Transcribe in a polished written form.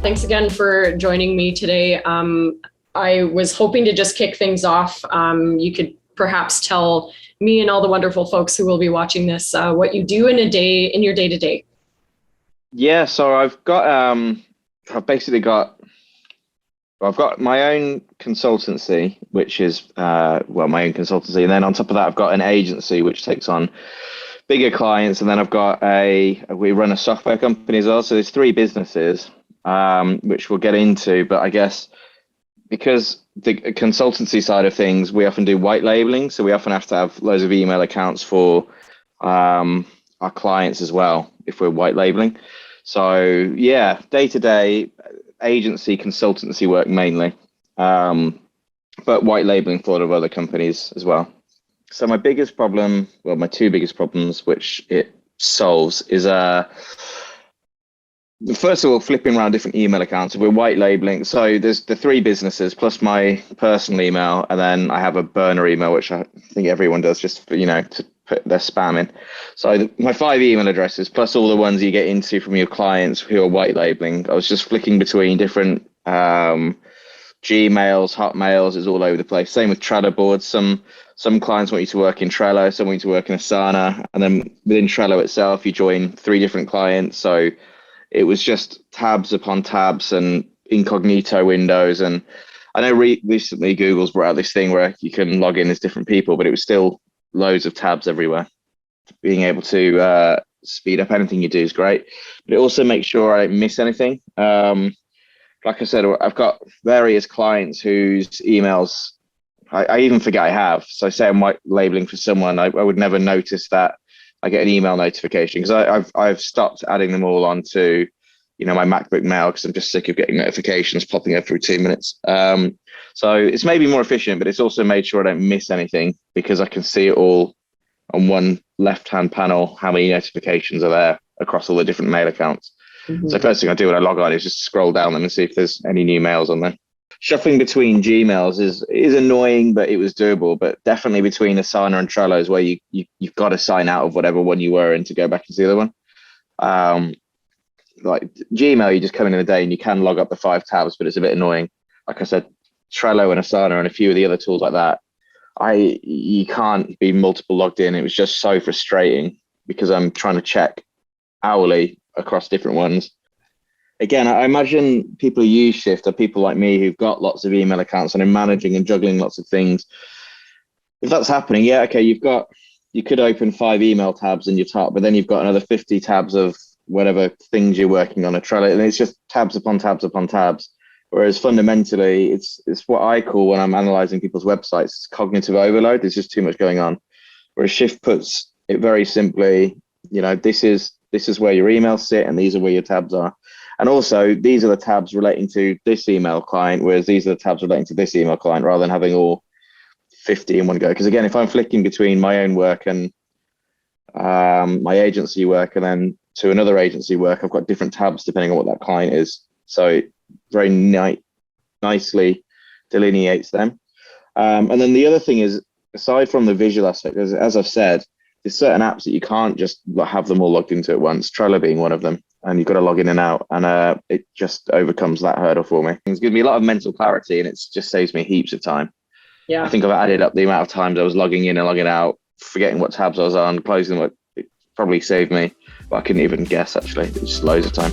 Thanks again for joining me today. I was hoping to just kick things off. You could perhaps tell me and all the wonderful folks who will be watching this what you do in your day to day. Yeah, so I've got my own consultancy, which is my own consultancy, and then on top of that, I've got an agency which takes on bigger clients, and then we run a software company as well. So there's three businesses, which we'll get into. But I guess because the consultancy side of things, we often do white labeling, so we often have to have loads of email accounts for our clients as well if we're white labeling. So yeah, day to day agency consultancy work mainly, but white labeling for a lot of other companies as well. So my two biggest problems which it solves is first of all, flipping around different email accounts. If we're white labeling, so there's the three businesses plus my personal email, and then I have a burner email, which I think everyone does just for, to put their spam in. So my 5 email addresses plus all the ones you get into from your clients who are white labeling. I was just flicking between different Gmails, Hotmails, is all over the place. Same with Trello boards. Some clients want you to work in Trello, some want you to work in Asana, and then within Trello itself, you join 3 different clients. So it was just tabs upon tabs and incognito windows. And I know recently Google's brought out this thing where you can log in as different people, but it was still loads of tabs everywhere. Being able to speed up anything you do is great, but it also makes sure I don't miss anything. Like I said, I've got various clients whose emails I even forget I have. So say I'm white labeling for someone, I would never notice that I get an email notification because I've stopped adding them all onto my MacBook Mail because I'm just sick of getting notifications popping up every 2 minutes. So it's maybe more efficient, but it's also made sure I don't miss anything because I can see it all on one left-hand panel, how many notifications are there across all the different mail accounts. Mm-hmm. So first thing I do when I log on is just scroll down them and see if there's any new mails on there. Shuffling between Gmails is annoying, but it was doable. But definitely between Asana and Trello is where you've got to sign out of whatever one you were in to go back into the other one. Like Gmail, you just come in the day and you can log up the 5 tabs, but it's a bit annoying. Like I said, Trello and Asana and a few of the other tools like that, you can't be multiple logged in. It was just so frustrating because I'm trying to check hourly across different ones. Again, I imagine people who use Shift are people like me who've got lots of email accounts and are managing and juggling lots of things. If that's happening, yeah, okay, you could open 5 email tabs in your top, but then you've got another 50 tabs of whatever things you're working on a Trello, and it's just tabs upon tabs upon tabs. Whereas fundamentally, it's what I call when I'm analyzing people's websites, it's cognitive overload. There's just too much going on. Whereas Shift puts it very simply, this is where your emails sit and these are where your tabs are. And also, these are the tabs relating to this email client, whereas these are the tabs relating to this email client, rather than having all 50 in one go. Because again, if I'm flicking between my own work and my agency work, and then to another agency work, I've got different tabs depending on what that client is. So it very nicely delineates them. And then the other thing is, aside from the visual aspect, as I've said, there's certain apps that you can't just have them all logged into at once, Trello being one of them. And you've got to log in and out, and it just overcomes that hurdle for me. It's given me a lot of mental clarity, and it just saves me heaps of time. Yeah, I think I've added up the amount of times I was logging in and logging out, forgetting what tabs I was on, closing them. It probably saved me, but I couldn't even guess actually. It's just loads of time.